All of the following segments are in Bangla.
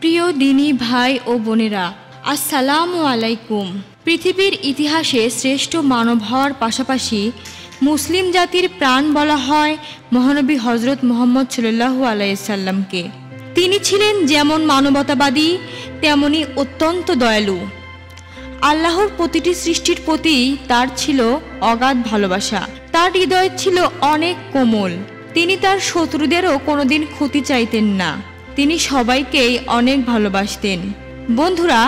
প্রিয় দিনী ভাই ও বোনেরা, আসসালামু আলাইকুম। পৃথিবীর ইতিহাসে শ্রেষ্ঠ মানব হওয়ার পাশাপাশি মুসলিম জাতির প্রাণ বলা হয় মহানবী হজরত মুহাম্মদ সাল্লাল্লাহু আলাইহি সাল্লামকে। তিনি ছিলেন যেমন মানবতাবাদী তেমনি অত্যন্ত দয়ালু। আল্লাহর প্রতিটি সৃষ্টির প্রতি তার ছিল অগাধ ভালোবাসা। তার হৃদয় ছিল অনেক কোমল। তিনি তার শত্রুদেরও কোনোদিন ক্ষতি চাইতেন না। তিনি সবাইকেই অনেক ভালোবাসতেন। বন্ধুরা,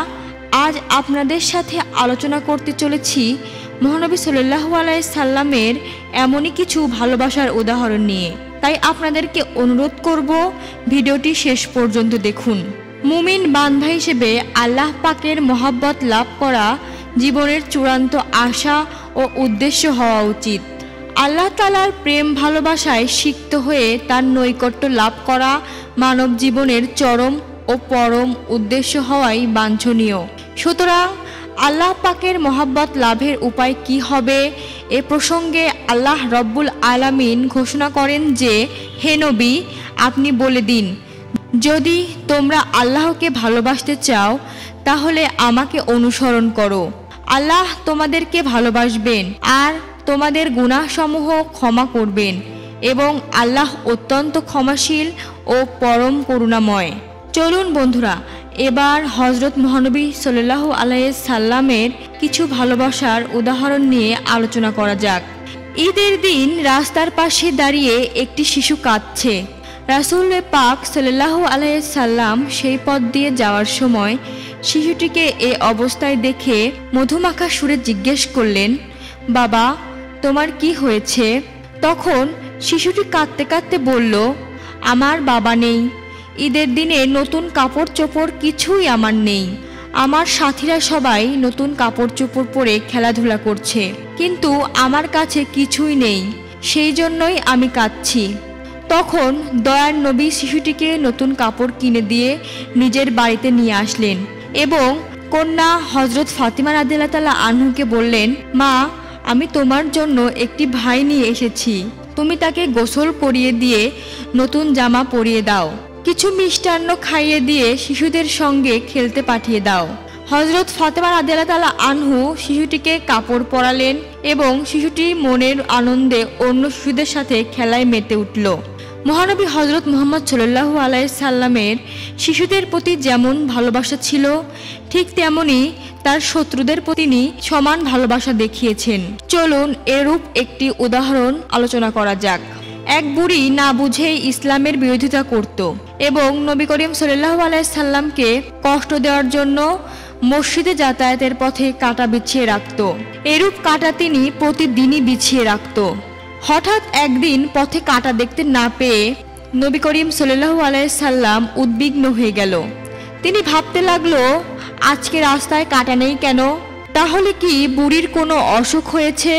আজ আপনাদের সাথে আলোচনা করতে চলেছি মহানবী সাল্লাল্লাহু আলাইহি সাল্লামের এমনই কিছু ভালোবাসার উদাহরণ নিয়ে। তাই আপনাদেরকে অনুরোধ করব, ভিডিওটি শেষ পর্যন্ত দেখুন। মুমিন বান্দা হিসেবে আল্লাহ পাকের মহব্বত লাভ করা জীবনের চূড়ান্ত আশা ও উদ্দেশ্য হওয়া উচিত। আল্লাহ তাআলার প্রেম ভালোবাসায় সিক্ত হয়ে তার নৈকট্য লাভ করা মানব জীবনের চরম ও পরম উদ্দেশ্য হওয়াই বাঞ্ছনীয়। সুতরাং আল্লাহ পাকের মহব্বত লাভের উপায় কি হবে এ প্রসঙ্গে আল্লাহ রব্বুল আলামিন ঘোষণা করেন যে, হে নবী, আপনি বলে দিন, যদি তোমরা আল্লাহকে ভালোবাসতে চাও তাহলে আমাকে অনুসরণ করো। আল্লাহ তোমাদেরকে ভালোবাসবেন আর তোমাদের গুনাহসমূহ ক্ষমা করবেন এবং আল্লাহ অত্যন্ত ক্ষমাশীল ও পরম করুণাময়। চলুন বন্ধুরা, এবার হজরত মহানবী সাল্লাল্লাহু আলাইহি সাল্লামের কিছু ভালোবাসার উদাহরণ নিয়ে আলোচনা করা যাক। ঈদের দিন রাস্তার পাশে দাঁড়িয়ে একটি শিশু কাঁদছে। রাসূল পাক সাল্লাল্লাহু আলাইহি সাল্লাম সেই পথ দিয়ে যাওয়ার সময় শিশুটিকে এ অবস্থায় দেখে মধুমাখা সুরে জিজ্ঞেস করলেন, বাবা, তোমার কি হয়েছে? তখন শিশুটি কাঁদতে কাঁদতে বলল, আমার বাবা নেই। ঈদের দিনে নতুন কাপড় চোপড় কিছুই আমার নেই। আমার সাথীরা সবাই নতুন কাপড় চোপড় পরে খেলাধুলা করছে, কিন্তু আমার কাছে কিছুই নেই। সেই জন্যই আমি কাঁদছি। তখন দয়ার নবী শিশুটিকে নতুন কাপড় কিনে দিয়ে নিজের বাড়িতে নিয়ে আসলেন এবং কন্যা হজরত ফাতিমা রাদিয়াল্লাহু তাআলা আনহুকে বললেন, মা, আমি তোমার জন্য একটি ভাই নিয়ে এসেছি। তুমি তাকে গোসল করিয়ে দিয়ে নতুন জামা পরিয়ে দাও, কিছু মিষ্টান্ন খাইয়ে দিয়ে শিশুদের সঙ্গে খেলতে পাঠিয়ে দাও। হজরত ফাতিমা রাদিয়াল্লাহু তাআলা আনহু শিশুটিকে কাপড় পরালেন এবং শিশুটি মনের আনন্দে অন্য শিশুদের সাথে খেলায় মেতে উঠল। মহানবী হজরত মুহাম্মদ সাল্লাল্লাহু আলাইহি সাল্লামের শিশুদের প্রতি যেমন ভালোবাসা ছিল, ঠিক তেমনি তার শত্রুদের প্রতি তিনি সমান ভালোবাসা দেখিয়েছেন। চলুন এরূপ একটি উদাহরণ আলোচনা করা যাক। এক বুড়ি না বুঝেই ইসলামের বিরোধিতা করত এবং নবী করিম সাল্লাল্লাহু আলাইহি সাল্লামকে কষ্ট দেওয়ার জন্য মসজিদে যাতায়াতের পথে কাঁটা বিছিয়ে রাখত। এরূপ কাঁটা তিনি প্রতিদিনই বিছিয়ে রাখত। হঠাৎ একদিন পথে কাঁটা দেখতে না পেয়ে নবী করিম সাল্লাল্লাহু আলাইহি সাল্লাম উদ্বিগ্ন হয়ে গেল। তিনি ভাবতে লাগলো, আজকে রাস্তায় কাঁটা নেই কেন? তাহলে কি বুড়ির কোনো অসুখ হয়েছে?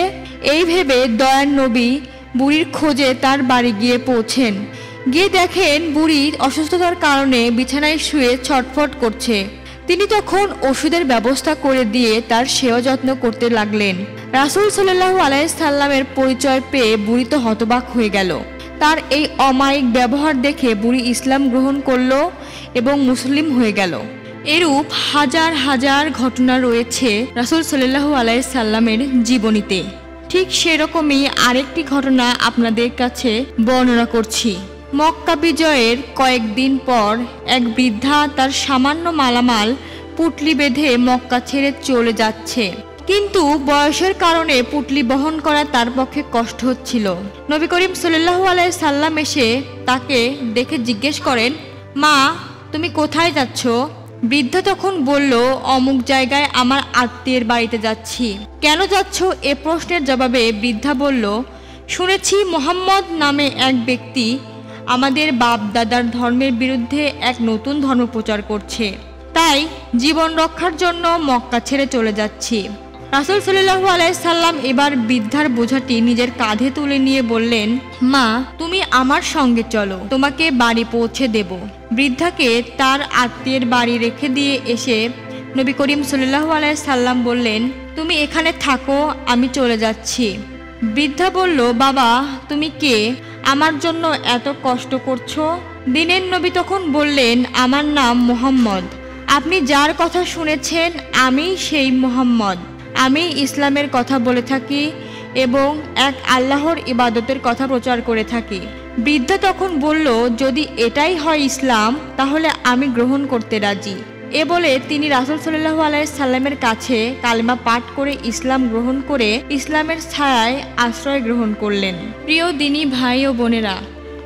এই ভেবে দয়ার নবী বুড়ির খোঁজে তার বাড়ি গিয়ে পৌঁছেন। গিয়ে দেখেন বুড়ি অসুস্থতার কারণে বিছানায় শুয়ে ছটফট করছে। তিনি তখন ওষুধের ব্যবস্থা করে দিয়ে তার সেবা যত্ন করতে লাগলেন। রাসূল সাল্লাল্লাহু আলাইহি সাল্লামের পরিচয় পেয়ে বুড়ি তো হতবাক হয়ে গেল। তার এই অমায়িক ব্যবহার দেখে বুড়ি ইসলাম গ্রহণ করল এবং মুসলিম হয়ে গেল। এরূপ হাজার হাজার ঘটনা রয়েছে রাসূল সাল্লাল্লাহু আলাইহি সাল্লামের জীবনীতে। ঠিক সেরকমই আরেকটি ঘটনা আপনাদের কাছে বর্ণনা করছি। মক্কা বিজয়ের কয়েকদিন পর এক বৃদ্ধা তার সামান্য মালামাল পুটলি বেঁধে মক্কা ছেড়ে চলে যাচ্ছে, কিন্তু বয়সের কারণে পুটলি বহন করা তার পক্ষে কষ্ট হচ্ছিল। নবী করিম সাল্লাল্লাহু আলাইহি সাল্লাম এসে তাকে দেখে জিজ্ঞেস করেন, মা, তুমি কোথায় যাচ্ছ? বৃদ্ধা তখন বলল, অমুক জায়গায় আমার আত্মীয়ের বাড়িতে যাচ্ছি। কেন যাচ্ছ এ প্রশ্নের জবাবে বৃদ্ধা বলল, শুনেছি মুহাম্মদ নামে এক ব্যক্তি আমাদের বাপ দাদার ধর্মের বিরুদ্ধে এক নতুন ধর্ম প্রচার করছে, তাই জীবন রক্ষার জন্য মক্কা ছেড়ে চলে যাচ্ছি। রাসূল সাল্লাল্লাহু আলাইহি সাল্লাম এবার বৃদ্ধার বোঝাটি নিজের কাঁধে তুলে নিয়ে বললেন, মা, তুমি আমার সঙ্গে চলো, তোমাকে বাড়ি পৌঁছে দেব। বৃদ্ধাকে তার আত্মীয়ের বাড়ি রেখে দিয়ে এসে নবী করিম সাল্লাল্লাহু আলাইহি সাল্লাম বললেন, তুমি এখানে থাকো, আমি চলে যাচ্ছি। বৃদ্ধা বলল, বাবা, তুমি কে? আমার জন্য এত কষ্ট করছো? দিনের নবী তখন বললেন, আমার নাম মুহাম্মদ। আপনি যার কথা শুনেছেন আমি সেই মুহাম্মদ। আমি ইসলামের কথা বলে থাকি এবং এক আল্লাহর ইবাদতের কথা প্রচার করে থাকি। বৃদ্ধা তখন বলল, যদি এটাই হয় ইসলাম তাহলে আমি গ্রহণ করতে রাজি। এ বলে তিনি রাসূল সাল্লাল্লাহু আলাইহি সাল্লামের কাছে কালেমা পাঠ করে ইসলাম গ্রহণ করে ইসলামের ছায়ায় আশ্রয় গ্রহণ করলেন। প্রিয় দিনী ভাই ও বোনেরা,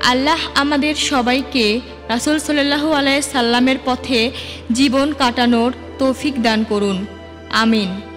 আল্লাহ আমাদের সবাইকে রাসূল সাল্লাল্লাহু আলাইহি সাল্লামের পথে জীবন কাটানোর তৌফিক দান করুন। আমিন।